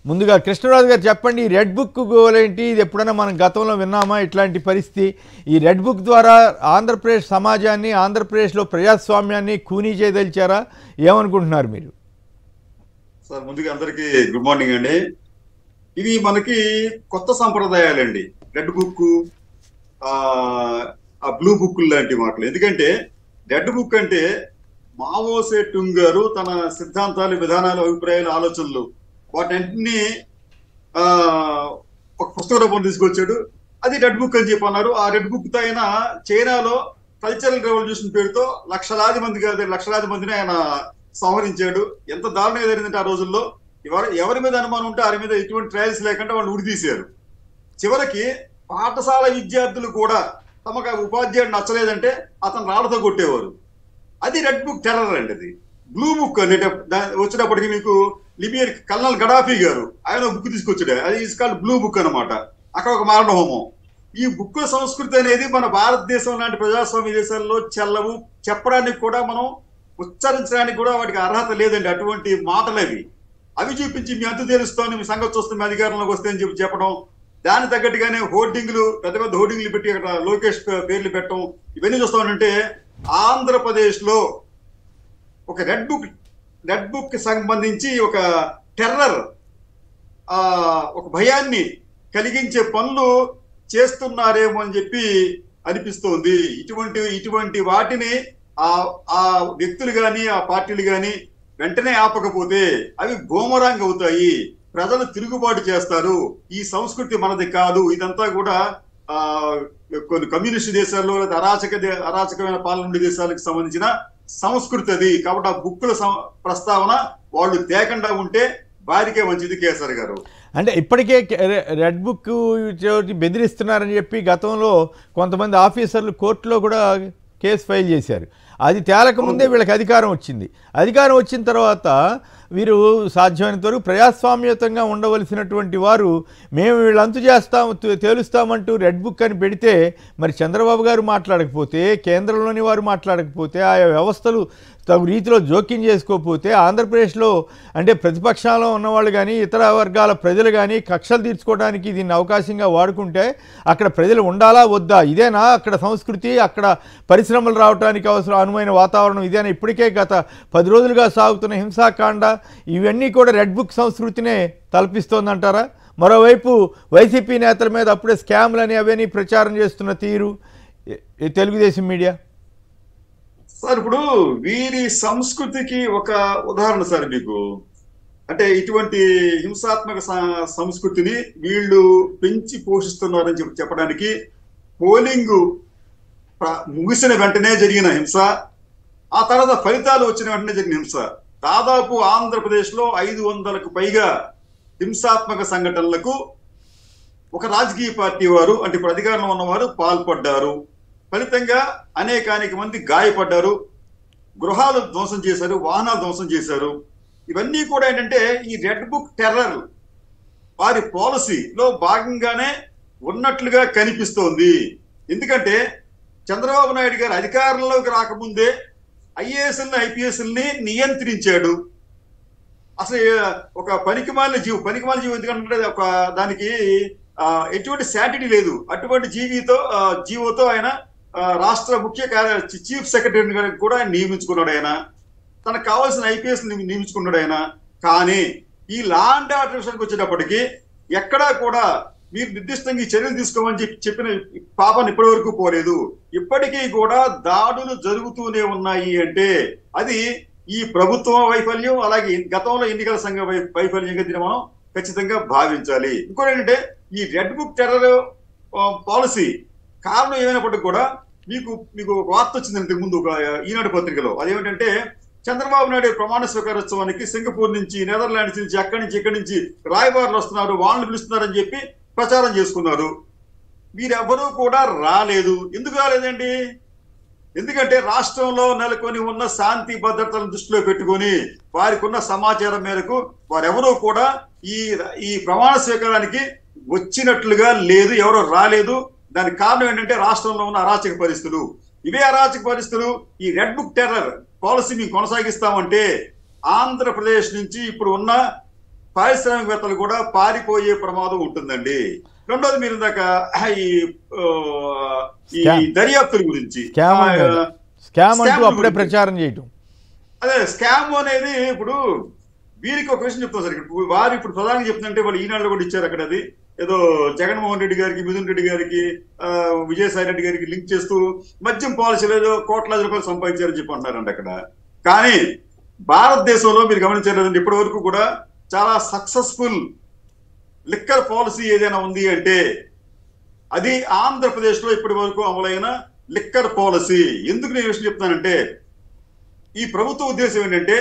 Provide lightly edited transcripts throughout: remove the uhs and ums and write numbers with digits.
ముందుగా కృష్ణరాజు గారు చెప్పండి, ఈ రెడ్ బుక్ గోల్ ఏంటి? ఇది ఎప్పుడైనా మనం గతంలో విన్నామా ఇట్లాంటి పరిస్థితి? ఈ రెడ్ బుక్ ద్వారా ఆంధ్రప్రదేశ్ సమాజాన్ని, ఆంధ్రప్రదేశ్లో ప్రజాస్వామ్యాన్ని ఖూనీ చేయదలిచారా? ఏమనుకుంటున్నారు మీరు? సార్ ముందుగా అందరికీ గుడ్ మార్నింగ్ అండి. ఇవి మనకి కొత్త సంప్రదాయాలండి. రెడ్ బుక్, ఆ బ్లూ బుక్ లాంటి మాటలు. ఎందుకంటే రెడ్ బుక్ అంటే మావో సే టుంగ్ గారు తన సిద్ధాంతాలు, విధానాలు, అభిప్రాయాలు, ఆలోచనలు వాటన్నిటిని ఒక పుస్తక రూపం తీసుకొచ్చాడు. అది రెడ్ బుక్ అని చెప్పి అన్నారు. ఆ రెడ్ బుక్ తో ఆయన చైనాలో కల్చరల్ రెవల్యూషన్ పేరుతో లక్షలాది మందిని ఆయన సంహరించాడు. ఎంత దారుణంగా జరిగిందంటే ఆ రోజుల్లో ఎవరి మీద అనుమానం ఉంటే వారి మీద ఎటువంటి ట్రయల్స్ లేకుండా వాళ్ళు ఉరితీశారు. చివరికి పాఠశాల విద్యార్థులు కూడా తమకు ఉపాధ్యాయుడు నచ్చలేదంటే అతను రాళ్లతో కొట్టేవారు. అది రెడ్ బుక్ టెర్రర్ అండి. అది బ్లూ బుక్ అంటే వచ్చినప్పటికీ మీకు లిబియన్ కల్నల్ గడాఫీ గారు ఆయన బుక్ తీసుకొచ్చాడు. అది ఈజ్ కాల్డ్ బ్లూ బుక్ అనమాట. అక్కడ ఒక మారణ హోమం. ఈ బుక్ సంస్కృతి అనేది మన భారతదేశం లాంటి ప్రజాస్వామ్య దేశాల్లో చెల్లవు. చెప్పడానికి కూడా మనం ఉచ్చరించడానికి కూడా వాటికి అర్హత లేదండి. అటువంటి మాటలు అవి చూపించి మీ అంతు తెలుస్తామని, మీ సంగతి చూస్తే మీ అధికారంలోకి వస్తే అని చెప్పడం, దాని తగ్గట్టుగానే హోర్డింగ్లు, పెద్ద పెద్ద హోర్డింగ్లు పెట్టి అక్కడ లోకేష్ పేర్లు పెట్టడం, ఇవన్నీ చూస్తామంటే ఆంధ్రప్రదేశ్ లో ఒక రెడ్ బుక్ కి సంబంధించి ఒక టెర్రర్, ఒక భయాన్ని కలిగించే పనులు చేస్తున్నారేమో అని చెప్పి అనిపిస్తోంది. ఇటువంటి వాటిని ఆ వ్యక్తులు గాని, ఆ పార్టీలు గాని వెంటనే ఆపకపోతే అవి బూమరాంగ్ అవుతాయి. ప్రజలు తిరుగుబాటు చేస్తారు. ఈ సంస్కృతి మనది కాదు. ఇదంతా కూడా కొన్ని కమ్యూనిస్ట్ దేశాల్లో అరాచకమైన పాలన ఉండే దేశాలకు సంబంధించిన సంస్కృతి అది. కాబట్టి ఆ బుక్కుల ప్రస్తావన వాళ్ళు తేకుండా ఉంటే వారికే మంచిది. కేసర్ గారు అంటే ఇప్పటికే రెడ్ బుక్ బెదిరిస్తున్నారని చెప్పి గతంలో కొంతమంది ఆఫీసర్లు కోర్టులో కూడా కేసు ఫైల్ చేశారు. అది తేలక ముందే వీళ్ళకి అధికారం వచ్చింది. అధికారం వచ్చిన తర్వాత వీరు సాధ్యమైనంత వరకు ప్రజాస్వామ్యతంగా ఉండవలసినటువంటి వారు మేము వీళ్ళంతు చేస్తాము, తేలుస్తామంటూ రెడ్ బుక్ అని పెడితే మరి చంద్రబాబు గారు మాట్లాడకపోతే, కేంద్రంలోని వారు మాట్లాడకపోతే, ఆయా వ్యవస్థలు తగు రీతిలో జోక్యం చేసుకోకపోతే ఆంధ్రప్రదేశ్లో అంటే ప్రతిపక్షాల్లో ఉన్నవాళ్ళు కానీ, ఇతర వర్గాల ప్రజలు కానీ కక్షలు తీర్చుకోవడానికి దీన్ని అవకాశంగా వాడుకుంటే అక్కడ ప్రజలు ఉండాలా వద్దా? ఇదేనా అక్కడ సంస్కృతి? అక్కడ పరిశ్రమలు రావడానికి అనువైన వాతావరణం ఇదేనా? ఇప్పటికే గత 10 రోజులుగా సాగుతున్న హింసాకాండ ఇవన్నీ కూడా రెడ్ బుక్ సంస్కృతినే తలపిస్తోందంటారా? మరోవైపు వైసీపీ నేతల మీద అప్పుడే స్కామ్లని అవన్నీ ప్రచారం చేస్తున్న తీరు తెలుగుదేశం మీడియా. సార్ ఇప్పుడు వీరి సంస్కృతికి ఒక ఉదాహరణ సార్ మీకు. అంటే ఇటువంటి హింసాత్మక సంస్కృతిని వీళ్ళు పెంచి పోషిస్తున్నారని చెప్పడానికి పోలింగ్ ముగిసిన వెంటనే జరిగిన హింస, ఆ తర్వాత ఫలితాలు వచ్చిన వెంటనే జరిగిన హింస, దాదాపు ఆంధ్రప్రదేశ్ లో 500కు పైగా హింసాత్మక సంఘటనలకు ఒక రాజకీయ పార్టీ వారు, అంటే ఇప్పుడు అధికారంలో ఉన్నవారు పాల్పడ్డారు. ఫలితంగా అనేకానేక మంది గాయపడ్డారు, గృహాలు ధ్వంసం చేశారు, వాహనాలు ధ్వంసం చేశారు. ఇవన్నీ కూడా ఏంటంటే ఈ రెడ్ బుక్ టెర్రర్ వారి పాలసీలో భాగంగానే ఉన్నట్లుగా కనిపిస్తోంది. ఎందుకంటే చంద్రబాబు నాయుడు గారు అధికారంలోకి రాకముందే ఐఏఎస్ఎల్ని, ఐపీఎస్ఎల్ని నియంత్రించాడు. అసలు ఒక పనికిమాలిన జీవి ఎందుకంటే ఒక దానికి ఎటువంటి శాంటిటీ లేదు. అటువంటి జీవోతో ఆయన రాష్ట్ర ముఖ్య చీఫ్ సెక్రటరీని కూడా ఆయన నియమించుకున్నాడు. ఆయన తనకు కావాల్సిన ఐపీఎస్ నియమించుకున్నాడు ఆయన. కానీ ఈ లా అండ్ ఆర్డర్ విషయానికి వచ్చేటప్పటికి ఎక్కడా కూడా మీరు నిర్దిష్టంగా ఈ చర్యలు తీసుకోమని చెప్పిన పాపను ఇప్పటి వరకు పోలేదు. ఇప్పటికీ కూడా దాడులు జరుగుతూనే ఉన్నాయి. అంటే అది ఈ ప్రభుత్వం వైఫల్యం, అలాగే గతంలో ఎన్నికల సంఘ వైఫల్యంగా దీన్ని మనం ఖచ్చితంగా భావించాలి. ఇంకోటి ఏంటంటే ఈ రెడ్ బుక్ టెర్రర్ పాలసీ కారణం ఏమైనప్పటికీ కూడా మీకు ఒక వార్త వచ్చింది ఇంతకు ముందు ఈనాడు పత్రికలో. అదేమిటంటే చంద్రబాబు నాయుడు ప్రమాణ స్వీకారోత్సవానికి సింగపూర్ నుంచి, నెదర్లాండ్స్ నుంచి, ఇక్కడి నుంచి రాయబారులు వస్తున్నారు, వాళ్ళని పిలుస్తున్నారని చెప్పి ప్రచారం చేసుకున్నారు. వీరెవరూ కూడా రాలేదు. ఎందుకు రాలేదండి? ఎందుకంటే రాష్ట్రంలో నెలకొని ఉన్న శాంతి భద్రతలను దృష్టిలో పెట్టుకొని వారికి ఉన్న సమాచారం మేరకు వారెవరూ కూడా ఈ ప్రమాణ స్వీకారానికి వచ్చినట్లుగా లేదు, ఎవరో రాలేదు. దానికి కారణం ఏంటంటే రాష్ట్రంలో ఉన్న అరాచక పరిస్థితులు. ఇవే అరాచక పరిస్థితులు ఈ రెడ్ బుక్ టెర్రర్ పాలసీ మేము కొనసాగిస్తామంటే ఆంధ్రప్రదేశ్ నుంచి ఇప్పుడు ఉన్న పారిశ్రామికవేత్తలు కూడా పారిపోయే ప్రమాదం ఉంటుందండి. రెండోది మీరు ఇందాక ఈ దర్యాప్తుల గురించి స్కామ్ అంటూ అప్పుడే ప్రచారం చేయటం, అదే స్కామ్ అనేది ఇప్పుడు వీరికి ఒక విషయం చెప్తాం సార్. వారు ఇప్పుడు ప్రధానంగా చెప్తుందంటే వాళ్ళు ఈనాడులో కూడా ఇచ్చారు అక్కడ, అది ఏదో జగన్మోహన్ రెడ్డి గారికి, మిథున్ రెడ్డి గారికి, విజయసాయి రెడ్డి గారికి లింక్ చేస్తూ మద్యం పాలసీలో ఏదో కోట్లాది రూపాయలు సంపాదించారని చెప్పి అంటున్నారండి అక్కడ. కానీ భారతదేశంలో మీరు గమనించలేదండి, ఇప్పటి వరకు కూడా చాలా సక్సెస్ఫుల్ లిక్కర్ పాలసీ ఏదైనా ఉంది అంటే అది ఆంధ్రప్రదేశ్ లో ఇప్పటి వరకు అమలైన లిక్కర్ పాలసీ. ఎందుకు నేను విషయం చెప్తానంటే, ఈ ప్రభుత్వ ఉద్దేశం ఏంటంటే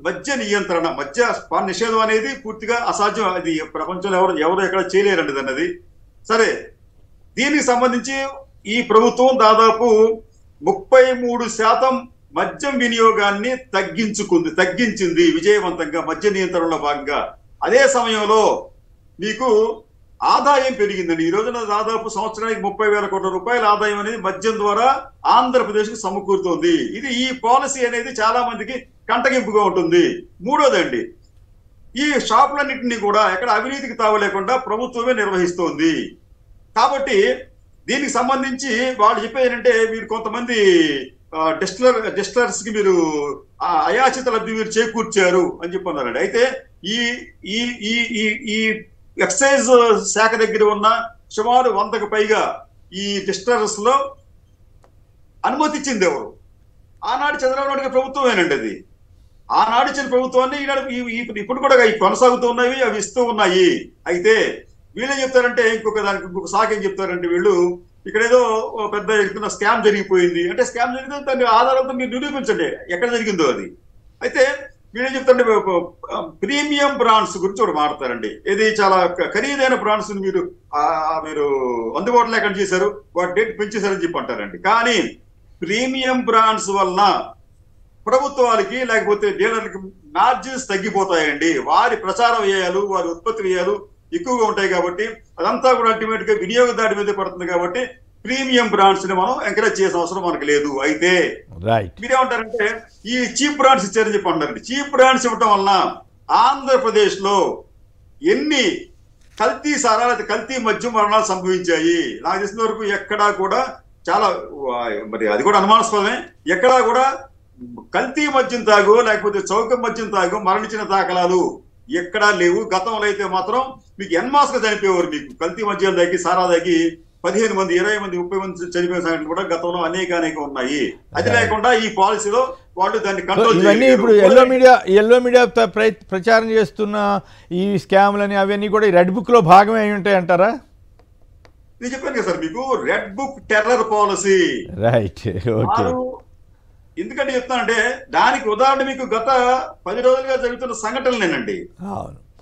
మద్య నియంత్రణ, మద్య నిషేధం అనేది పూర్తిగా అసాధ్యం. అది ప్రపంచంలో ఎవరు ఎక్కడ చేయలేరండి అన్నది. సరే, దీనికి సంబంధించి ఈ ప్రభుత్వం దాదాపు 33% మద్యం వినియోగాన్ని తగ్గించింది విజయవంతంగా మద్య నియంత్రణలో భాగంగా. అదే సమయంలో మీకు ఆదాయం పెరిగిందండి. ఈ రోజున దాదాపు సంవత్సరానికి 30,000 కోట్ల రూపాయల ఆదాయం అనేది మద్యం ద్వారా ఆంధ్రప్రదేశ్ కు సమకూరుతోంది. ఇది ఈ పాలసీ అనేది చాలా మందికి కంటగింపుగా ఉంటుంది. మూడోదండి, ఈ షాపులన్నింటినీ కూడా ఎక్కడ అవినీతికి తావలేకుండా ప్రభుత్వమే నిర్వహిస్తోంది. కాబట్టి దీనికి సంబంధించి వాళ్ళు చెప్పేది ఏంటంటే, మీరు కొంతమంది డిస్టిలర్స్ కి మీరు అయాచిత లబ్ధి మీరు చేకూర్చారు అని చెప్పన్నారండి. అయితే ఈ ఈ ఈ ఈ ఈ ఎక్సైజ్ శాఖ దగ్గర ఉన్న సుమారు 100కు పైగా ఈ డిస్టిలర్స్ లో అనుమతి ఇచ్చింది ఎవరు? ఆనాడు చంద్రబాబు నాయుడు గారి ప్రభుత్వమేనండి. అది ఆనాడు ఇచ్చిన ప్రభుత్వాన్ని ఈనాడు ఇప్పుడు కూడా కొనసాగుతూ ఉన్నవి, అవి ఇస్తూ ఉన్నాయి. అయితే వీళ్ళేం చెప్తారంటే, ఇంకొక శాఖ ఏం చెప్తారంటే, వీళ్ళు ఇక్కడ ఏదో పెద్ద స్కామ్ జరిగిపోయింది అంటే, స్కామ్ జరిగితే దాని ఆధారంతో మీరు నిరూపించండి ఎక్కడ జరిగిందో అది. అయితే వీళ్ళేం చెప్తారంటే, ప్రీమియం బ్రాండ్స్ గురించి ఒకటి మాట్లాడతారండి. ఇది చాలా ఖరీదైన బ్రాండ్స్ మీరు అందుబాటులో ఎక్కడ చేశారు, వాటి డేట్ పెంచేశారని చెప్పి అంటారండి. కానీ ప్రీమియం బ్రాండ్స్ వలన ప్రభుత్వాలకి లేకపోతే డీలర్లకి మార్జిన్స్ తగ్గిపోతాయండి. వారి ప్రచార వ్యయాలు, వారి ఉత్పత్తి వ్యయాలు ఎక్కువగా ఉంటాయి కాబట్టి అదంతా కూడా అల్టిమేట్ గా వినియోగదారుడి మీద పడుతుంది. కాబట్టి ప్రీమియం బ్రాండ్స్ ని మనం ఎంకరేజ్ చేసిన అవసరం మనకు లేదు. అయితే మీరేమంటారంటే, ఈ చీప్ బ్రాండ్స్ ఇచ్చారని చెప్పి అంటారండి. చీప్ బ్రాండ్స్ ఇవ్వటం వలన ఆంధ్రప్రదేశ్ లో ఎన్ని కల్తీ సారా లేదా కల్తీ మద్యం మరణాలు సంభవించాయి? నాకు తెలిసిన వరకు ఎక్కడా కూడా, చాలా మరి అది కూడా అనుమానాస్పదమే, ఎక్కడా కూడా కల్తీ మద్యం తాగు లేకపోతే చౌక మద్యం తాగు మరణించిన దాఖలాలు ఎక్కడా లేవు. గతంలో అయితే మాత్రం మీకు ఎన్మాస్ గా చనిపోయేవారు. మీకు కల్తీ మద్యం దాగి, సారా దాగి 15 మంది, 20 మంది, 30 మంది చనిపోయిన సంఘటనలు కూడా గతంలో అనేక ఉన్నాయి. అది లేకుండా ఈ పాలసీలో వాళ్ళు దాన్ని కంట్రోల్ ఇవన్నీ ఇప్పుడు ఎల్లో మీడియా ప్రచారం చేస్తున్న ఈ స్కామ్లని అవన్నీ కూడా ఈ రెడ్ బుక్ లో భాగమే అయి ఉంటాయి అంటారా? నేను చెప్పాను కదా సార్ మీకు, red book terror policy. Right, okay. ఎందుకంటే చెప్తానంటే, దానికి ఉదాహరణ మీకు గత 10 రోజులుగా జరుగుతున్న సంఘటనలేనండి.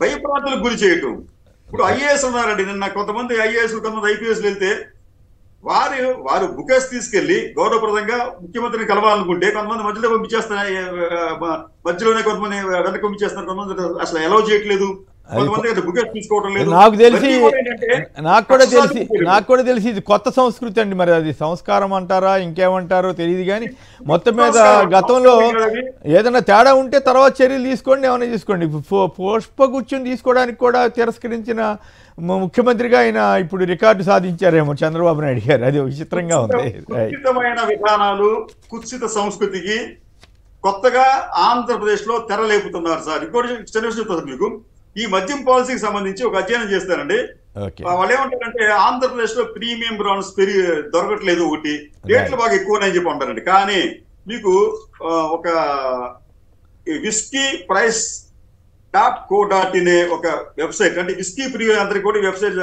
భయప్రాంతులకు గురి చేయటం. ఇప్పుడు ఐఏఎస్ ఉన్నారండి, నిన్న కొంతమంది ఐఏఎస్, కొంతమంది ఐపీఎస్ వెళ్తే వారు బుకేస్ తీసుకెళ్లి గౌరవప్రదంగా ముఖ్యమంత్రిని కలవాలనుకుంటే కొంతమంది మధ్యలో పంపించేస్తారు, మధ్యలోనే కొంతమంది వెనక పంపించేస్తారు, కొంతమంది అసలు అలౌ చేయట్లేదు. నాకు కూడా తెలిసి ఇది కొత్త సంస్కృతి అండి. మరి అది సంస్కారం అంటారా ఇంకేమంటారో తెలియదు. కానీ మొత్తం మీద గతంలో ఏదైనా తేడా ఉంటే తర్వాత చర్యలు తీసుకోండి, ఏమైనా తీసుకోండి. పుష్పగుచ్చం తీసుకోవడానికి కూడా తిరస్కరించిన ముఖ్యమంత్రిగా ఆయన ఇప్పుడు రికార్డు సాధించారేమో చంద్రబాబు నాయుడు గారు. అది విచిత్రంగా ఉంది. విధానాలు, కుత్సిత సంస్కృతికి కొత్తగా ఆంధ్రప్రదేశ్ లో తెరలేపుతున్నారు సార్. ఇంకోటి చిన్న విషయం చెప్తారు మీకు, ఈ మద్యం పాలసీకి సంబంధించి ఒక అధ్యయనం చేస్తారండి. వాళ్ళు ఏమంటారంటే, ఆంధ్రప్రదేశ్ లో ప్రీమియం బ్రాండ్స్ దొరకట్లేదు, ఒకటి రేట్లు బాగా ఎక్కువని చెప్పి అంటారండి. కానీ మీకు ఒక విస్కీ ప్రైస్ .co.in ఒక వెబ్సైట్, అంటే విస్కీ ప్రియ అందరికి కూడా వెబ్సైట్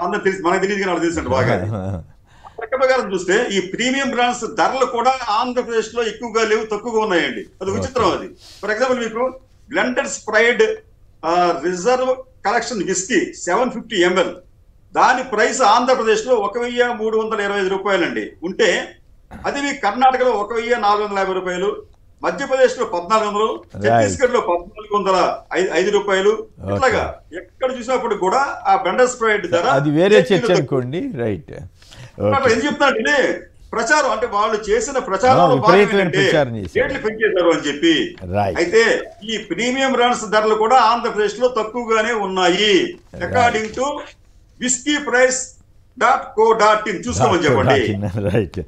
అందరూ తెలుసు, మనకు తెలియదు కానీ వాళ్ళకి తెలుసు అండి బాగా. ప్రకారం చూస్తే ఈ ప్రీమియం బ్రాండ్స్ ధరలు కూడా ఆంధ్రప్రదేశ్ లో ఎక్కువగా లేవు, తక్కువగా ఉన్నాయండి. అది విచిత్రం. అది ఫర్ ఎగ్జాంపుల్ మీకు blended spread reserve collection whisky 750 ml, దాని ప్రైస్ ఆంధ్రప్రదేశ్ లో 1,325 రూపాయలండి ఉంటే, అది మీ కర్ణాటకలో 1,450 రూపాయలు, మధ్యప్రదేశ్ లో 1,400, ఛత్తీస్గఢ్ లో 1,405 రూపాయలు. ఇట్లాగా ఎక్కడ చూసినప్పుడు కూడా ఆ బ్లెండెడ్ స్ప్రైడ్ ధర అది వేరే చర్చ అనుకోండి. రైట్, ఏం చెప్తానంటే, ప్రచారం అంటే వాళ్ళు చేసిన ప్రచారంలో భాగం విపరీతమైన ఏంటంటే ప్రచారం చేశారు. రేట్లు పెంచేశారు అని చెప్పి. రైట్. అయితే ఈ ప్రీమియం రన్స్ ధరలు కూడా ఆంధ్రప్రదేశ్ లో తక్కువగానే ఉన్నాయి అకార్డింగ్ టు whiskeyprice.co.in చూసుకోమని చెప్పండి. రైట్.